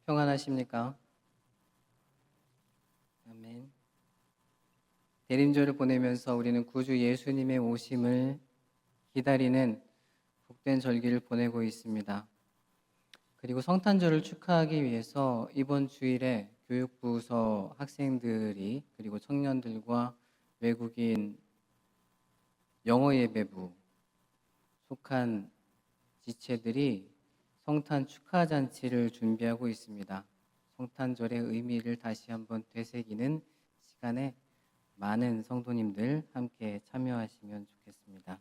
평안하십니까? 아멘. 대림절을 보내면서 우리는 구주 예수님의 오심을 기다리는 복된 절기를 보내고 있습니다. 그리고 성탄절을 축하하기 위해서 이번 주일에 교육부서 학생들이 그리고 청년들과 외국인 영어 예배부 속한 지체들이 성탄 축하 잔치를 준비하고 있습니다. 성탄절의 의미를 다시 한번 되새기는 시간에 많은 성도님들 함께 참여하시면 좋겠습니다.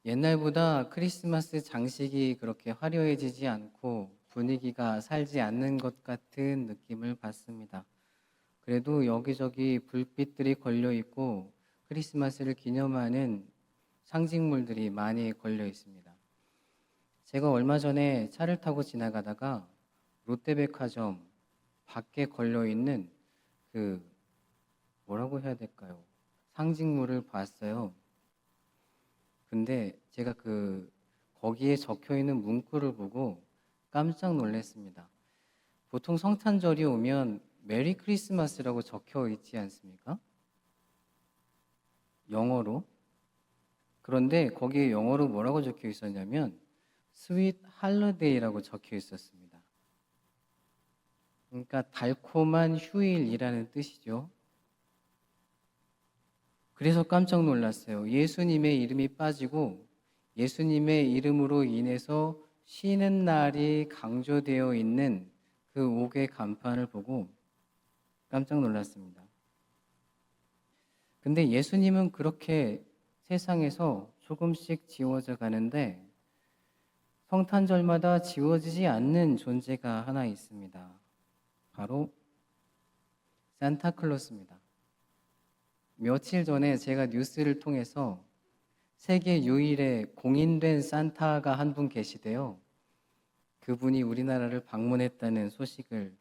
옛날보다 크리스마스 장식이 그렇게 화려해지지 않고 분위기가 살지 않는 것 같은 느낌을 받습니다. 그래도 여기저기 불빛들이 걸려 있고 크리스마스를 기념하는 상징물들이 많이 걸려 있습니다. 제가 얼마 전에 차를 타고 지나가다가 롯데백화점 밖에 걸려 있는 뭐라고 해야 될까요? 상징물을 봤어요. 근데 제가 거기에 적혀 있는 문구를 보고 깜짝 놀랐습니다. 보통 성탄절이 오면 메리 크리스마스라고 적혀 있지 않습니까? 영어로. 그런데 거기에 영어로 뭐라고 적혀 있었냐면 스윗 할러데이라고 적혀 있었습니다. 그러니까 달콤한 휴일이라는 뜻이죠. 그래서 깜짝 놀랐어요. 예수님의 이름이 빠지고 예수님의 이름으로 인해서 쉬는 날이 강조되어 있는 그 옥의 간판을 보고 깜짝 놀랐습니다. 근데 예수님은 그렇게 세상에서 조금씩 지워져 가는데 성탄절마다 지워지지 않는 존재가 하나 있습니다. 바로 산타클로스입니다. 며칠 전에 제가 뉴스를 통해서 세계 유일의 공인된 산타가 한 분 계시대요. 그분이 우리나라를 방문했다는 소식을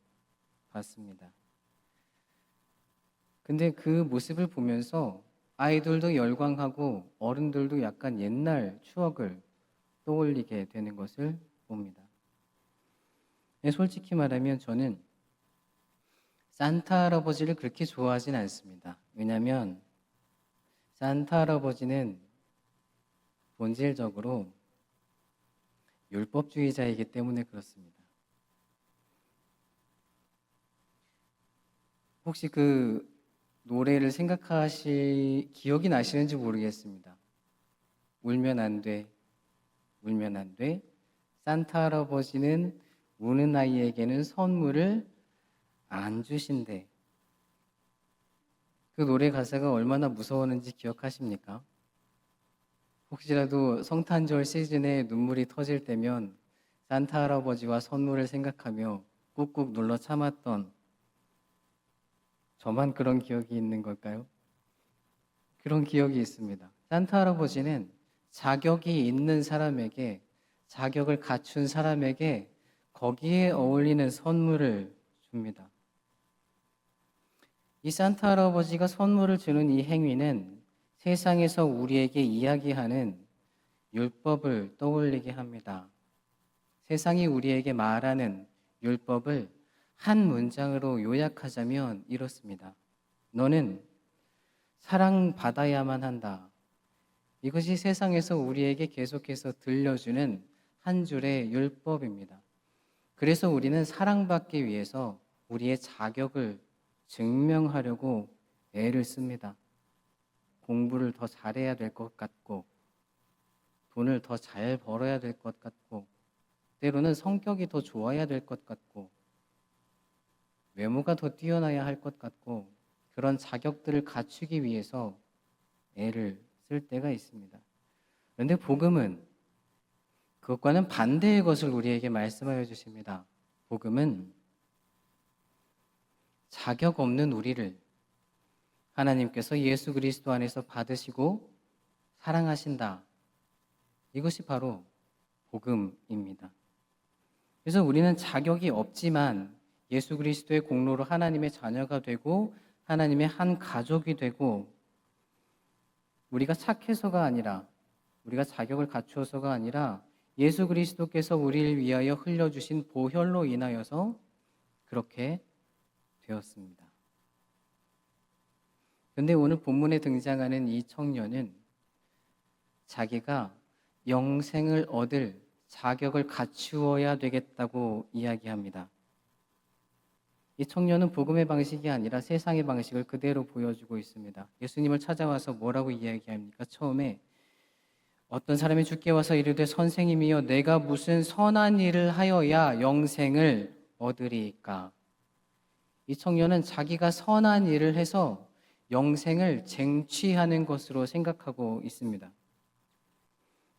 봤습니다. 근데 그 모습을 보면서 아이들도 열광하고 어른들도 약간 옛날 추억을 떠올리게 되는 것을 봅니다. 솔직히 말하면 저는 산타 할아버지를 그렇게 좋아하진 않습니다. 왜냐하면 산타 할아버지는 본질적으로 율법주의자이기 때문에 그렇습니다. 혹시 그 노래를 기억이 나시는지 모르겠습니다. 울면 안 돼, 울면 안 돼. 산타 할아버지는 우는 아이에게는 선물을 안 주신대. 그 노래 가사가 얼마나 무서웠는지 기억하십니까? 혹시라도 성탄절 시즌에 눈물이 터질 때면 산타 할아버지와 선물을 생각하며 꾹꾹 눌러 참았던 저만 그런 기억이 있는 걸까요? 그런 기억이 있습니다. 산타 할아버지는 자격이 있는 사람에게, 자격을 갖춘 사람에게 거기에 어울리는 선물을 줍니다. 이 산타 할아버지가 선물을 주는 이 행위는 세상에서 우리에게 이야기하는 율법을 떠올리게 합니다. 세상이 우리에게 말하는 율법을 한 문장으로 요약하자면 이렇습니다. 너는 사랑받아야만 한다. 이것이 세상에서 우리에게 계속해서 들려주는 한 줄의 율법입니다. 그래서 우리는 사랑받기 위해서 우리의 자격을 증명하려고 애를 씁니다. 공부를 더 잘해야 될 것 같고, 돈을 더 잘 벌어야 될 것 같고, 때로는 성격이 더 좋아야 될 것 같고, 외모가 더 뛰어나야 할 것 같고, 그런 자격들을 갖추기 위해서 애를 쓸 때가 있습니다. 그런데 복음은 그것과는 반대의 것을 우리에게 말씀하여 주십니다. 복음은 자격 없는 우리를 하나님께서 예수 그리스도 안에서 받으시고 사랑하신다. 이것이 바로 복음입니다. 그래서 우리는 자격이 없지만 예수 그리스도의 공로로 하나님의 자녀가 되고 하나님의 한 가족이 되고 우리가 착해서가 아니라 우리가 자격을 갖추어서가 아니라 예수 그리스도께서 우리를 위하여 흘려주신 보혈로 인하여서 그렇게 되었습니다. 그런데 오늘 본문에 등장하는 이 청년은 자기가 영생을 얻을 자격을 갖추어야 되겠다고 이야기합니다. 이 청년은 복음의 방식이 아니라 세상의 방식을 그대로 보여주고 있습니다. 예수님을 찾아와서 뭐라고 이야기합니까? 처음에 어떤 사람이 주께 와서 이르되 선생님이여 내가 무슨 선한 일을 하여야 영생을 얻으리이까? 이 청년은 자기가 선한 일을 해서 영생을 쟁취하는 것으로 생각하고 있습니다.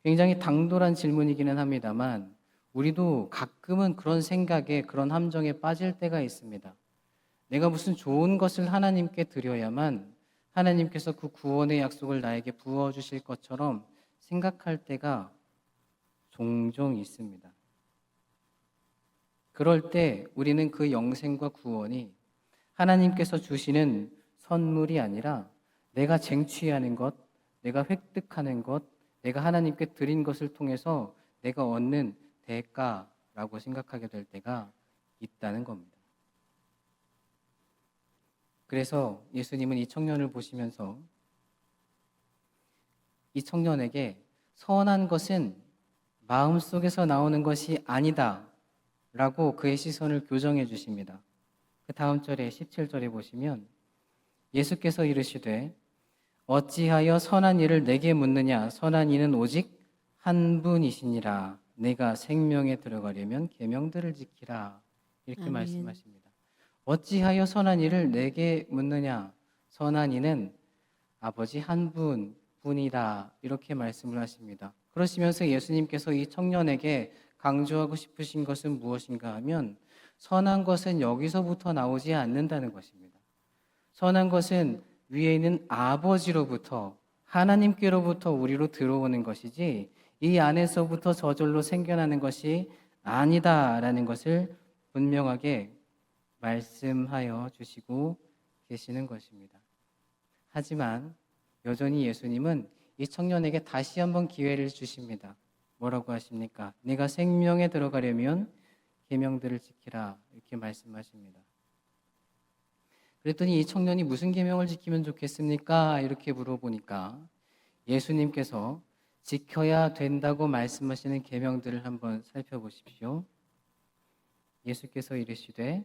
굉장히 당돌한 질문이기는 합니다만 우리도 가끔은 그런 생각에 그런 함정에 빠질 때가 있습니다. 내가 무슨 좋은 것을 하나님께 드려야만 하나님께서 그 구원의 약속을 나에게 부어주실 것처럼 생각할 때가 종종 있습니다. 그럴 때 우리는 그 영생과 구원이 하나님께서 주시는 선물이 아니라 내가 쟁취하는 것, 내가 획득하는 것, 내가 하나님께 드린 것을 통해서 내가 얻는 대가라고 생각하게 될 때가 있다는 겁니다. 그래서 예수님은 이 청년을 보시면서 이 청년에게 선한 것은 마음속에서 나오는 것이 아니다 라고 그의 시선을 교정해 주십니다. 그 다음 절에 17절에 보시면 예수께서 이르시되 어찌하여 선한 일을 내게 묻느냐 선한 이는 오직 한 분이시니라 내가 생명에 들어가려면 계명들을 지키라 이렇게 아멘. 말씀하십니다. 어찌하여 선한 일을 내게 묻느냐 선한 이는 아버지 한 분뿐이다 이렇게 말씀을 하십니다. 그러시면서 예수님께서 이 청년에게 강조하고 싶으신 것은 무엇인가 하면 선한 것은 여기서부터 나오지 않는다는 것입니다. 선한 것은 위에 있는 아버지로부터 하나님께로부터 우리로 들어오는 것이지 이 안에서부터 저절로 생겨나는 것이 아니다라는 것을 분명하게 말씀하여 주시고 계시는 것입니다. 하지만 여전히 예수님은 이 청년에게 다시 한번 기회를 주십니다. 뭐라고 하십니까? 내가 생명에 들어가려면 계명들을 지키라 이렇게 말씀하십니다. 그랬더니 이 청년이 무슨 계명을 지키면 좋겠습니까? 이렇게 물어보니까 예수님께서 지켜야 된다고 말씀하시는 계명들을 한번 살펴보십시오. 예수께서 이르시되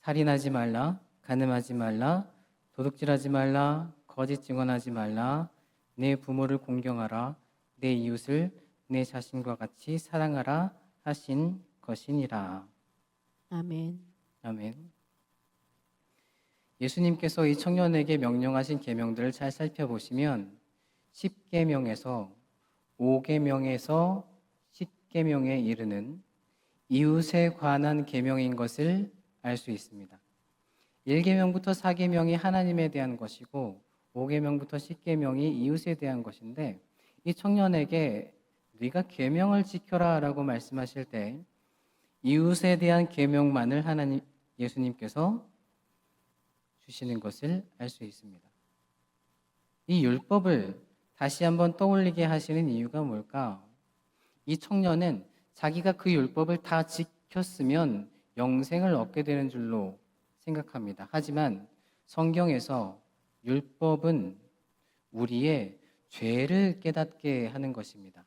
살인하지 말라, 간음하지 말라, 도둑질하지 말라, 거짓 증언하지 말라, 내 부모를 공경하라, 내 이웃을 내 자신과 같이 사랑하라 하신 것이니라. 아멘. 아멘. 예수님께서 이 청년에게 명령하신 계명들을 잘 살펴보시면 10계명에서 5계명에서 10계명에 이르는 이웃에 관한 계명인 것을 알 수 있습니다. 1계명부터 4계명이 하나님에 대한 것이고 5계명부터 10계명이 이웃에 대한 것인데 이 청년에게 네가 계명을 지켜라 라고 말씀하실 때 이웃에 대한 계명만을 하나님 예수님께서 주시는 것을 알 수 있습니다. 이 율법을 다시 한번 떠올리게 하시는 이유가 뭘까? 이 청년은 자기가 그 율법을 다 지켰으면 영생을 얻게 되는 줄로 생각합니다. 하지만 성경에서 율법은 우리의 죄를 깨닫게 하는 것입니다.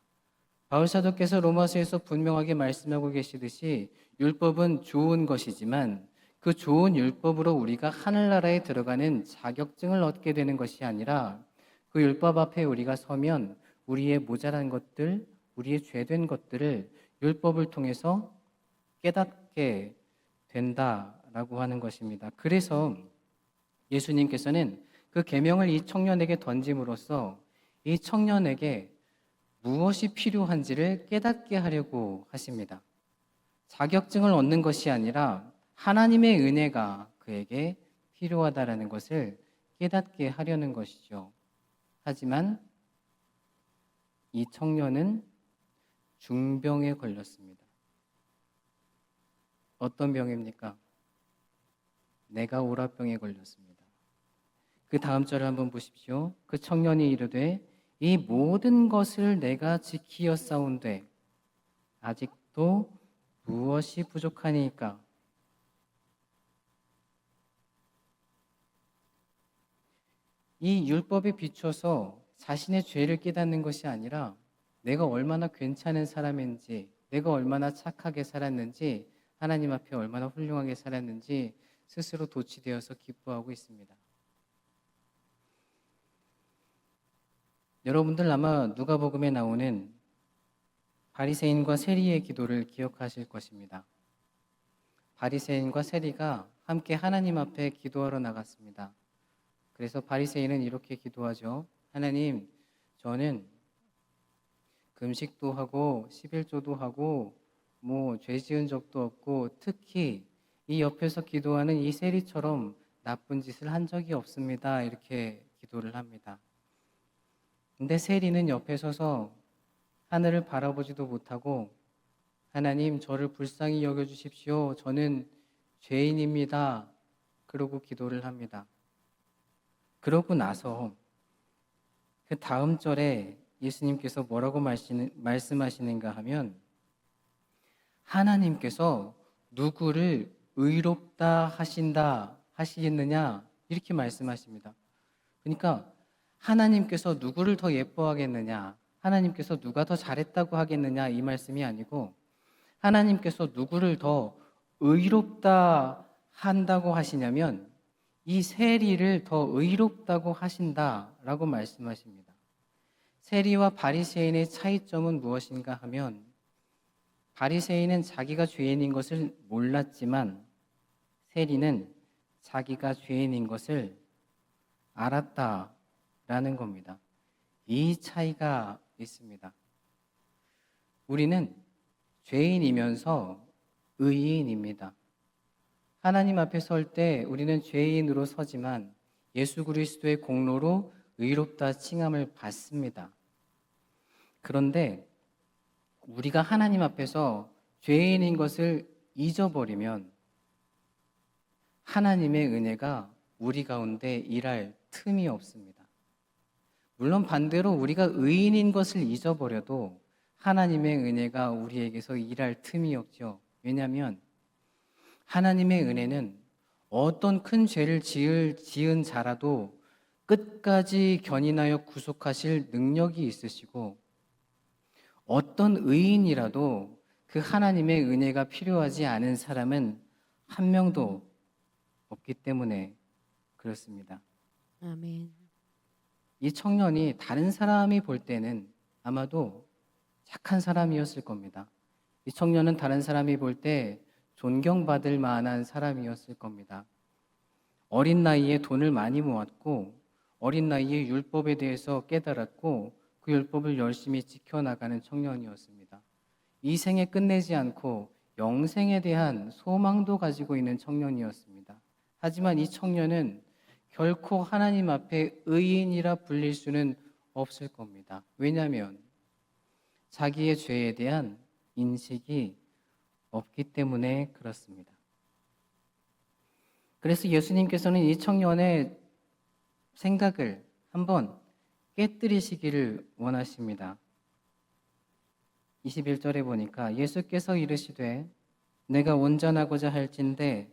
바울 사도께서 로마서에서 분명하게 말씀하고 계시듯이 율법은 좋은 것이지만 그 좋은 율법으로 우리가 하늘나라에 들어가는 자격증을 얻게 되는 것이 아니라 그 율법 앞에 우리가 서면 우리의 모자란 것들, 우리의 죄된 것들을 율법을 통해서 깨닫게 된다라고 하는 것입니다. 그래서 예수님께서는 그 계명을 이 청년에게 던짐으로써 이 청년에게 무엇이 필요한지를 깨닫게 하려고 하십니다. 자격증을 얻는 것이 아니라 하나님의 은혜가 그에게 필요하다라는 것을 깨닫게 하려는 것이죠. 하지만 이 청년은 중병에 걸렸습니다. 어떤 병입니까? 내가 오라병에 걸렸습니다. 그 다음 절을 한번 보십시오. 그 청년이 이르되 이 모든 것을 내가 지키었사온데 아직도 무엇이 부족하니까? 이 율법에 비춰서 자신의 죄를 깨닫는 것이 아니라 내가 얼마나 괜찮은 사람인지, 내가 얼마나 착하게 살았는지, 하나님 앞에 얼마나 훌륭하게 살았는지 스스로 도취되어서 기뻐하고 있습니다. 여러분들 아마 누가복음에 나오는 바리새인과 세리의 기도를 기억하실 것입니다. 바리새인과 세리가 함께 하나님 앞에 기도하러 나갔습니다. 그래서 바리새인은 이렇게 기도하죠. 하나님, 저는 금식도 하고 11조도 하고 죄 지은 적도 없고 특히 이 옆에서 기도하는 이 세리처럼 나쁜 짓을 한 적이 없습니다. 이렇게 기도를 합니다. 근데 세리는 옆에 서서 하늘을 바라보지도 못하고 하나님, 저를 불쌍히 여겨주십시오. 저는 죄인입니다. 그러고 기도를 합니다. 그러고 나서 그 다음 절에 예수님께서 뭐라고 말씀하시는가 하면 하나님께서 누구를 의롭다 하시겠느냐 이렇게 말씀하십니다. 그러니까 하나님께서 누구를 더 예뻐하겠느냐, 하나님께서 누가 더 잘했다고 하겠느냐 이 말씀이 아니고 하나님께서 누구를 더 의롭다 한다고 하시냐면 이 세리를 더 의롭다고 하신다라고 말씀하십니다. 세리와 바리새인의 차이점은 무엇인가 하면 바리새인은 자기가 죄인인 것을 몰랐지만 세리는 자기가 죄인인 것을 알았다라는 겁니다. 이 차이가 있습니다. 우리는 죄인이면서 의인입니다. 하나님 앞에 설 때 우리는 죄인으로 서지만 예수 그리스도의 공로로 의롭다 칭함을 받습니다. 그런데 우리가 하나님 앞에서 죄인인 것을 잊어버리면 하나님의 은혜가 우리 가운데 일할 틈이 없습니다. 물론 반대로 우리가 의인인 것을 잊어버려도 하나님의 은혜가 우리에게서 일할 틈이 없죠. 왜냐하면 하나님의 은혜는 어떤 큰 죄를 지은 자라도 끝까지 견인하여 구속하실 능력이 있으시고 어떤 의인이라도 그 하나님의 은혜가 필요하지 않은 사람은 한 명도 없기 때문에 그렇습니다. 아멘. 이 청년이 다른 사람이 볼 때는 아마도 착한 사람이었을 겁니다. 이 청년은 다른 사람이 볼 때 존경받을 만한 사람이었을 겁니다. 어린 나이에 돈을 많이 모았고 어린 나이에 율법에 대해서 깨달았고 그 율법을 열심히 지켜나가는 청년이었습니다. 이 생에 끝내지 않고 영생에 대한 소망도 가지고 있는 청년이었습니다. 하지만 이 청년은 결코 하나님 앞에 의인이라 불릴 수는 없을 겁니다. 왜냐하면 자기의 죄에 대한 인식이 없기 때문에 그렇습니다. 그래서 예수님께서는 이 청년의 생각을 한번 깨뜨리시기를 원하십니다. 21절에 보니까 예수께서 이르시되 내가 온전하고자 할진대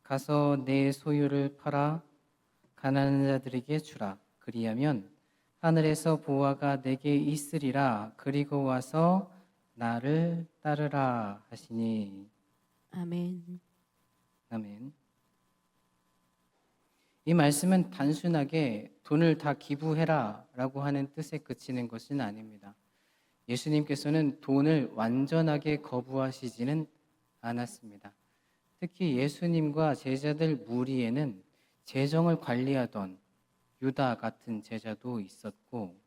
가서 내 소유를 팔아 가난한 자들에게 주라. 그리하면 하늘에서 보화가 내게 있으리라. 그리고 와서 나를 따르라 하시니. 아멘. 아멘. 이 말씀은 단순하게 돈을 다 기부해라 라고 하는 뜻에 그치는 것은 아닙니다. 예수님께서는 돈을 완전하게 거부하시지는 않았습니다. 특히 예수님과 제자들 무리에는 재정을 관리하던 유다 같은 제자도 있었고,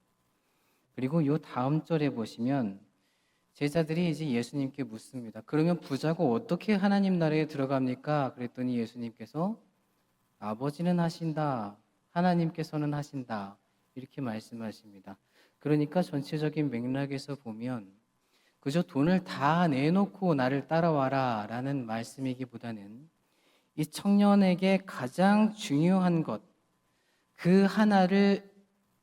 그리고 요 다음 절에 보시면 제자들이 이제 예수님께 묻습니다. 그러면 부자고 어떻게 하나님 나라에 들어갑니까? 그랬더니 예수님께서 아버지는 하신다, 하나님께서는 하신다 이렇게 말씀하십니다. 그러니까 전체적인 맥락에서 보면 그저 돈을 다 내놓고 나를 따라와라 라는 말씀이기보다는 이 청년에게 가장 중요한 것, 그 하나를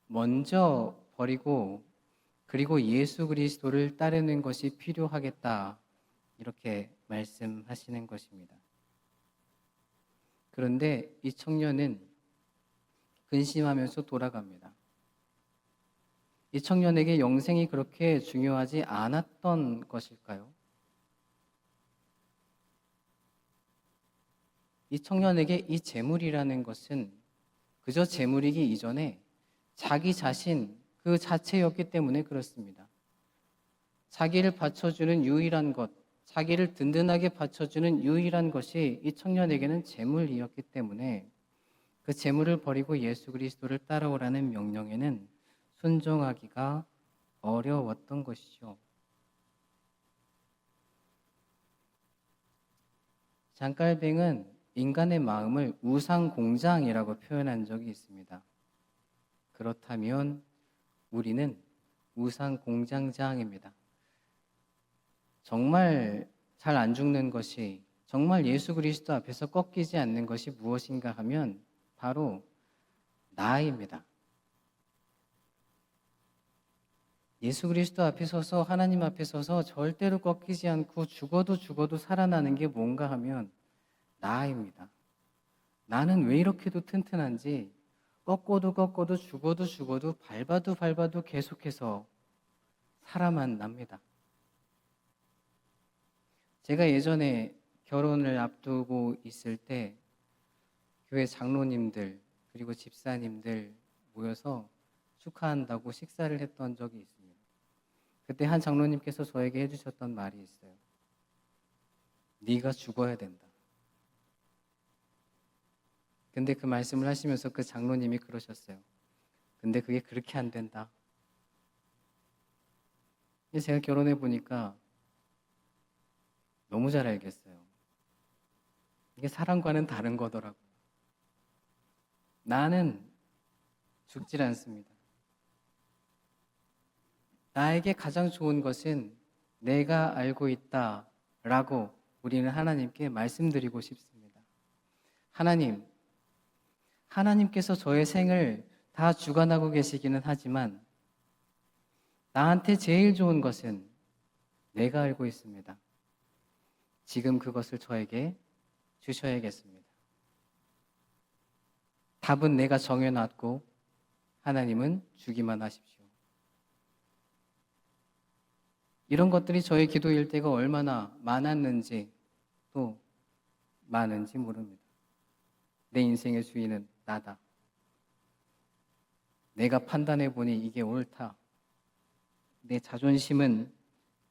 먼저 버리고 그리고 예수 그리스도를 따르는 것이 필요하겠다. 이렇게 말씀하시는 것입니다. 그런데 이 청년은 근심하면서 돌아갑니다. 이 청년에게 영생이 그렇게 중요하지 않았던 것일까요? 이 청년에게 이 재물이라는 것은 그저 재물이기 이전에 자기 자신 그 자체였기 때문에 그렇습니다. 자기를 받쳐주는 유일한 것, 자기를 든든하게 받쳐주는 유일한 것이 이 청년에게는 재물이었기 때문에 그 재물을 버리고 예수 그리스도를 따라오라는 명령에는 순종하기가 어려웠던 것이죠. 장깔뱅은 인간의 마음을 우상공장이라고 표현한 적이 있습니다. 그렇다면 우리는 우상공장장입니다. 정말 잘 안 죽는 것이, 정말 예수 그리스도 앞에서 꺾이지 않는 것이 무엇인가 하면 바로 나입니다. 예수 그리스도 앞에 서서 하나님 앞에 서서 절대로 꺾이지 않고 죽어도 살아나는 게 뭔가 하면 나입니다. 나는 왜 이렇게도 튼튼한지 꺾어도 죽어도 밟아도 계속해서 살아만 납니다. 제가 예전에 결혼을 앞두고 있을 때 교회 장로님들 그리고 집사님들 모여서 축하한다고 식사를 했던 적이 있습니다. 그때 한 장로님께서 저에게 해주셨던 말이 있어요. 네가 죽어야 된다. 근데 그 말씀을 하시면서 그 장로님이 그러셨어요. 근데 그게 그렇게 안 된다. 제가 결혼해 보니까 너무 잘 알겠어요. 이게 사람과는 다른 거더라고요. 나는 죽질 않습니다. 나에게 가장 좋은 것은 내가 알고 있다라고 우리는 하나님께 말씀드리고 싶습니다. 하나님께서 저의 생을 다 주관하고 계시기는 하지만 나한테 제일 좋은 것은 내가 알고 있습니다. 지금 그것을 저에게 주셔야겠습니다. 답은 내가 정해놨고 하나님은 주기만 하십시오. 이런 것들이 저의 기도 일대가 얼마나 많았는지 또 많은지 모릅니다. 내 인생의 주인은 나다. 내가 판단해 보니 이게 옳다. 내 자존심은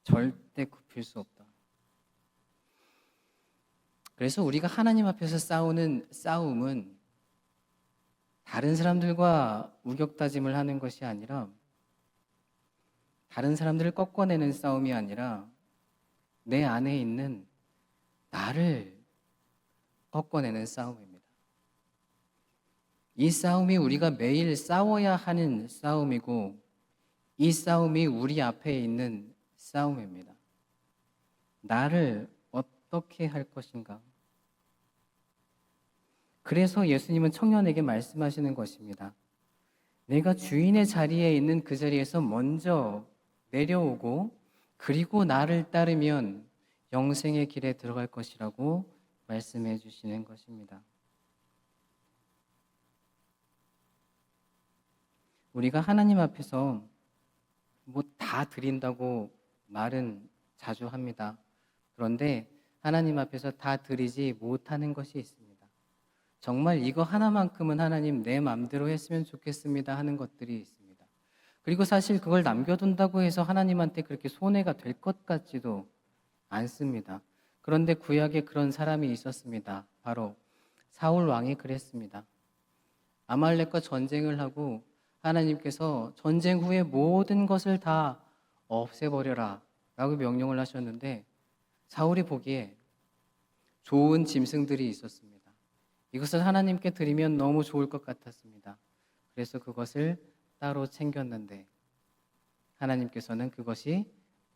절대 굽힐 수 없다. 그래서 우리가 하나님 앞에서 싸우는 싸움은 다른 사람들과 우격다짐을 하는 것이 아니라 다른 사람들을 꺾어내는 싸움이 아니라 내 안에 있는 나를 꺾어내는 싸움입니다. 이 싸움이 우리가 매일 싸워야 하는 싸움이고 이 싸움이 우리 앞에 있는 싸움입니다. 나를 어떻게 할 것인가? 그래서 예수님은 청년에게 말씀하시는 것입니다. 내가 주인의 자리에 있는 그 자리에서 먼저 내려오고 그리고 나를 따르면 영생의 길에 들어갈 것이라고 말씀해 주시는 것입니다. 우리가 하나님 앞에서 뭐 다 드린다고 말은 자주 합니다. 그런데 하나님 앞에서 다 드리지 못하는 것이 있습니다. 정말 이거 하나만큼은 하나님 내 마음대로 했으면 좋겠습니다 하는 것들이 있습니다. 그리고 사실 그걸 남겨둔다고 해서 하나님한테 그렇게 손해가 될 것 같지도 않습니다. 그런데 구약에 그런 사람이 있었습니다. 바로 사울 왕이 그랬습니다. 아말렉과 전쟁을 하고 하나님께서 전쟁 후에 모든 것을 다 없애버려라 라고 명령을 하셨는데 사울이 보기에 좋은 짐승들이 있었습니다. 이것을 하나님께 드리면 너무 좋을 것 같았습니다. 그래서 그것을 따로 챙겼는데 하나님께서는 그것이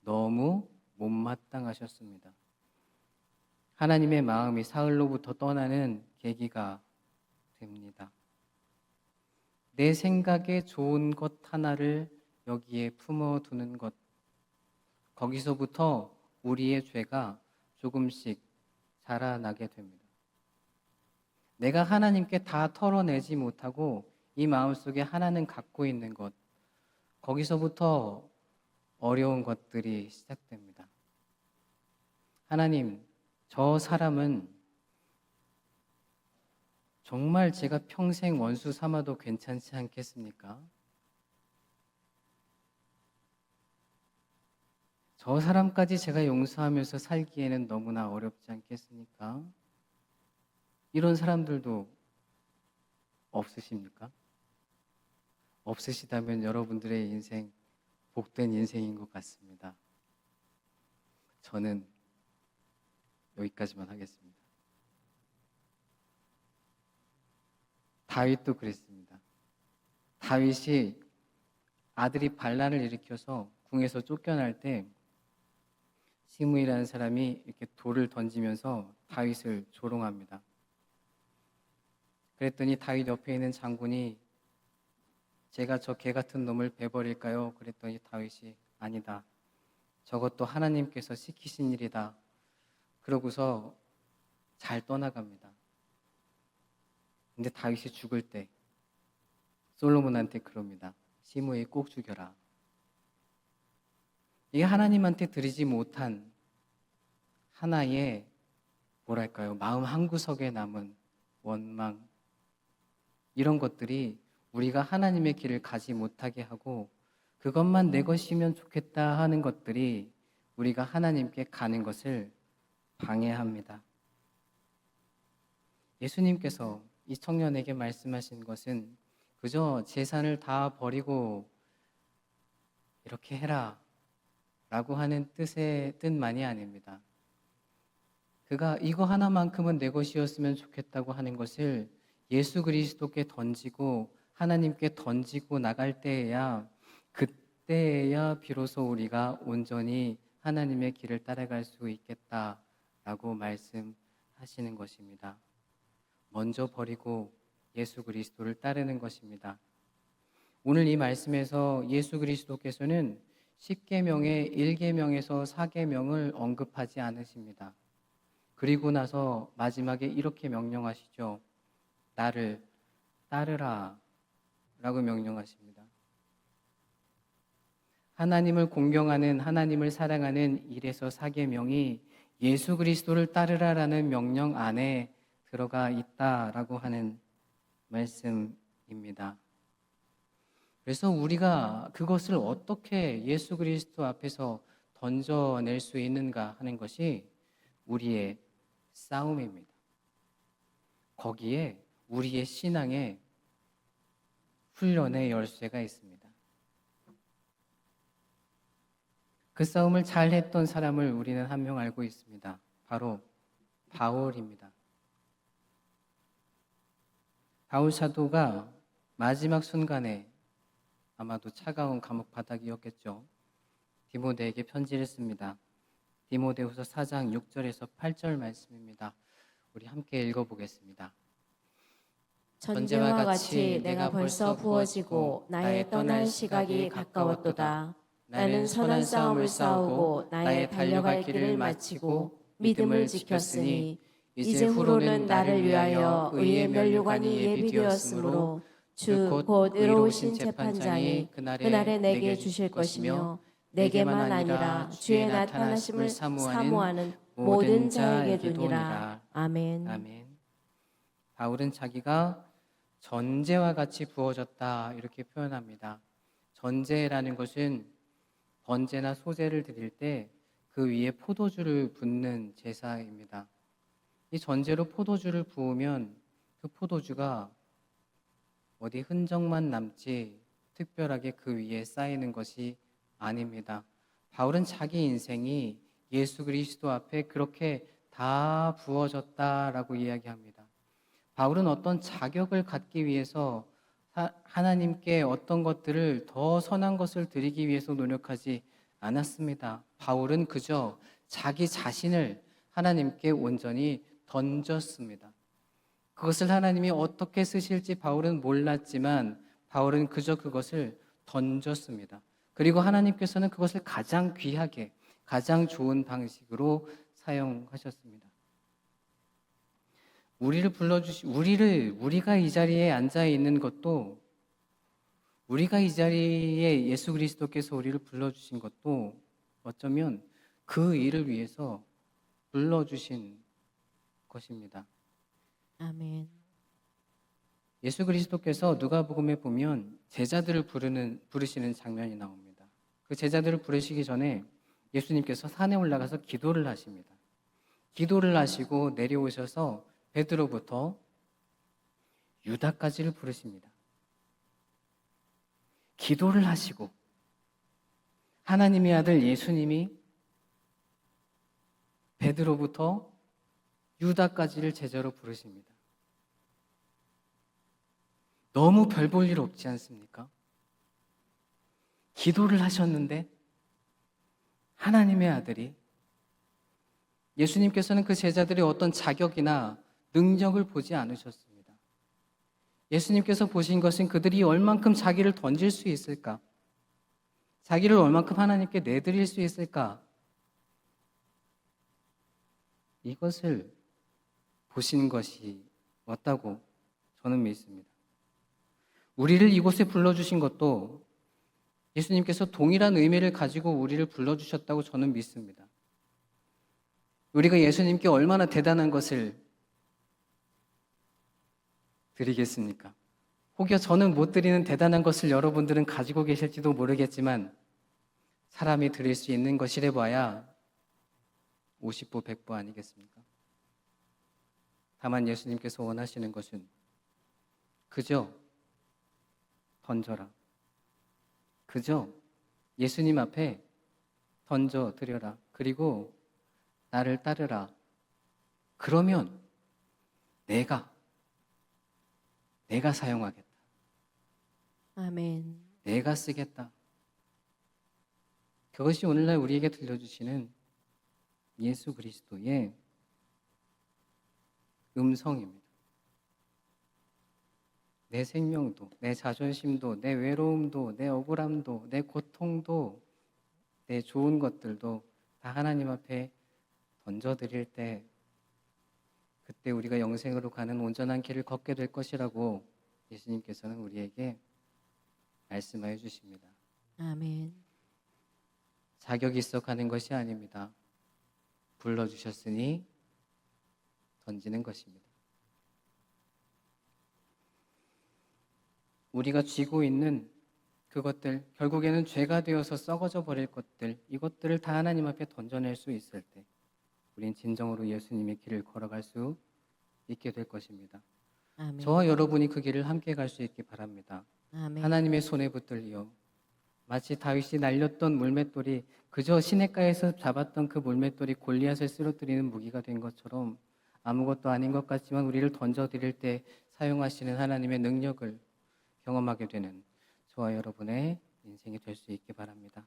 너무 못마땅하셨습니다. 하나님의 마음이 사울로부터 떠나는 계기가 됩니다. 내 생각에 좋은 것 하나를 여기에 품어두는 것, 거기서부터 우리의 죄가 조금씩 자라나게 됩니다. 내가 하나님께 다 털어내지 못하고 이 마음속에 하나는 갖고 있는 것, 거기서부터 어려운 것들이 시작됩니다. 하나님, 저 사람은 정말 제가 평생 원수 삼아도 괜찮지 않겠습니까? 저 사람까지 제가 용서하면서 살기에는 너무나 어렵지 않겠습니까? 이런 사람들도 없으십니까? 없으시다면 여러분들의 인생 복된 인생인 것 같습니다. 저는 여기까지만 하겠습니다. 다윗도 그랬습니다. 다윗이 아들이 반란을 일으켜서 궁에서 쫓겨날 때 시므이라는 사람이 이렇게 돌을 던지면서 다윗을 조롱합니다. 그랬더니 다윗 옆에 있는 장군이 제가 저 개 같은 놈을 베버릴까요? 그랬더니 다윗이 아니다. 저것도 하나님께서 시키신 일이다. 그러고서 잘 떠나갑니다. 근데 다윗이 죽을 때 솔로몬한테 그럽니다. 시므이 꼭 죽여라. 이게 하나님한테 드리지 못한 하나의 뭐랄까요? 마음 한구석에 남은 원망, 이런 것들이 우리가 하나님의 길을 가지 못하게 하고 그것만 내 것이면 좋겠다 하는 것들이 우리가 하나님께 가는 것을 방해합니다. 예수님께서 이 청년에게 말씀하신 것은 그저 재산을 다 버리고 이렇게 해라 라고 하는 뜻만이 아닙니다. 그가 이거 하나만큼은 내 것이었으면 좋겠다고 하는 것을 예수 그리스도께 던지고 하나님께 던지고 나갈 때에야, 그때에야 비로소 우리가 온전히 하나님의 길을 따라갈 수 있겠다라고 말씀하시는 것입니다. 먼저 버리고 예수 그리스도를 따르는 것입니다. 오늘 이 말씀에서 예수 그리스도께서는 10계명의 1계명에서 4계명을 언급하지 않으십니다. 그리고 나서 마지막에 이렇게 명령하시죠. 나를 따르라 라고 명령하십니다. 하나님을 공경하는, 하나님을 사랑하는 1에서 4계명이 예수 그리스도를 따르라라는 명령 안에 들어가 있다라고 하는 말씀입니다. 그래서 우리가 그것을 어떻게 예수 그리스도 앞에서 던져낼 수 있는가 하는 것이 우리의 싸움입니다. 거기에 우리의 신앙의 훈련의 열쇠가 있습니다. 그 싸움을 잘 했던 사람을 우리는 한 명 알고 있습니다. 바로 바울입니다. 바울 사도가 마지막 순간에 아마도 차가운 감옥 바닥이었겠죠. 디모데에게 편지를 씁니다. 디모데후서 4장 6절에서 8절 말씀입니다. 우리 함께 읽어보겠습니다. 전제와 같이 내가 벌써 부어지고 나의 떠날 시각이 가까웠도다. 나는 선한 싸움을 싸우고 나의 달려갈 길을 마치고 믿음을 지켰으니 이제 후로는 나를 위하여 의의 면류관이 예비되었으므로 주 곧 의로우신 재판장이 그날에 내게 주실 것이며 내게만 아니라 주의 나타나심을 사모하는 모든 자에게 두니라. 아멘. 아멘. 바울은 자기가 전제와 같이 부어졌다 이렇게 표현합니다. 전제라는 것은 번제나 소제를 드릴 때 그 위에 포도주를 붓는 제사입니다. 이 전제로 포도주를 부으면 그 포도주가 어디 흔적만 남지 특별하게 그 위에 쌓이는 것이 아닙니다. 바울은 자기 인생이 예수 그리스도 앞에 그렇게 다 부어졌다라고 이야기합니다. 바울은 어떤 자격을 갖기 위해서 하나님께 어떤 것들을 더 선한 것을 드리기 위해서 노력하지 않았습니다. 바울은 그저 자기 자신을 하나님께 온전히 던졌습니다. 그것을 하나님이 어떻게 쓰실지 바울은 몰랐지만 바울은 그저 그것을 던졌습니다. 그리고 하나님께서는 그것을 가장 귀하게, 가장 좋은 방식으로 사용하셨습니다. 우리가 이 자리에 앉아 있는 것도, 우리가 이 자리에 예수 그리스도께서 우리를 불러주신 것도 어쩌면 그 일을 위해서 불러주신 것입니다. 아멘. 예수 그리스도께서 누가복음에 보면 제자들을 부르시는 장면이 나옵니다. 그 제자들을 부르시기 전에 예수님께서 산에 올라가서 기도를 하십니다. 기도를 하시고 내려오셔서 베드로부터 유다까지를 부르십니다. 기도를 하시고 하나님의 아들 예수님이 베드로부터 유다까지를 제자로 부르십니다. 너무 별 볼 일 없지 않습니까? 기도를 하셨는데 하나님의 아들이, 예수님께서는 그 제자들의 어떤 자격이나 능력을 보지 않으셨습니다. 예수님께서 보신 것은 그들이 얼만큼 자기를 던질 수 있을까? 자기를 얼만큼 하나님께 내드릴 수 있을까? 이것을 보신 것이 맞다고 저는 믿습니다. 우리를 이곳에 불러주신 것도 예수님께서 동일한 의미를 가지고 우리를 불러주셨다고 저는 믿습니다. 우리가 예수님께 얼마나 대단한 것을 드리겠습니까? 혹여 저는 못 드리는 대단한 것을 여러분들은 가지고 계실지도 모르겠지만 사람이 드릴 수 있는 것이래 봐야 50보 100보 아니겠습니까? 다만 예수님께서 원하시는 것은 그저 던져라. 그저 예수님 앞에 던져드려라. 그리고 나를 따르라. 그러면 내가 사용하겠다. 아멘. 내가 쓰겠다. 그것이 오늘날 우리에게 들려주시는 예수 그리스도의 음성입니다. 내 생명도, 내 자존심도, 내 외로움도, 내 억울함도, 내 고통도, 내 좋은 것들도 다 하나님 앞에 던져드릴 때 그때 우리가 영생으로 가는 온전한 길을 걷게 될 것이라고 예수님께서는 우리에게 말씀하여 주십니다. 아멘. 자격이 있어 가는 것이 아닙니다. 불러주셨으니 던지는 것입니다. 우리가 쥐고 있는 그것들, 결국에는 죄가 되어서 썩어져 버릴 것들, 이것들을 다 하나님 앞에 던져낼 수 있을 때 우린 진정으로 예수님의 길을 걸어갈 수 있게 될 것입니다. 아멘. 저와 여러분이 그 길을 함께 갈 수 있기 바랍니다. 아멘. 하나님의 손에 붙들리어 마치 다윗이 날렸던 물맷돌이 그저 시냇가에서 잡았던 그 물맷돌이 골리앗을 쓰러뜨리는 무기가 된 것처럼 아무것도 아닌 것 같지만 우리를 던져드릴 때 사용하시는 하나님의 능력을 경험하게 되는 저와 여러분의 인생이 될 수 있기 바랍니다.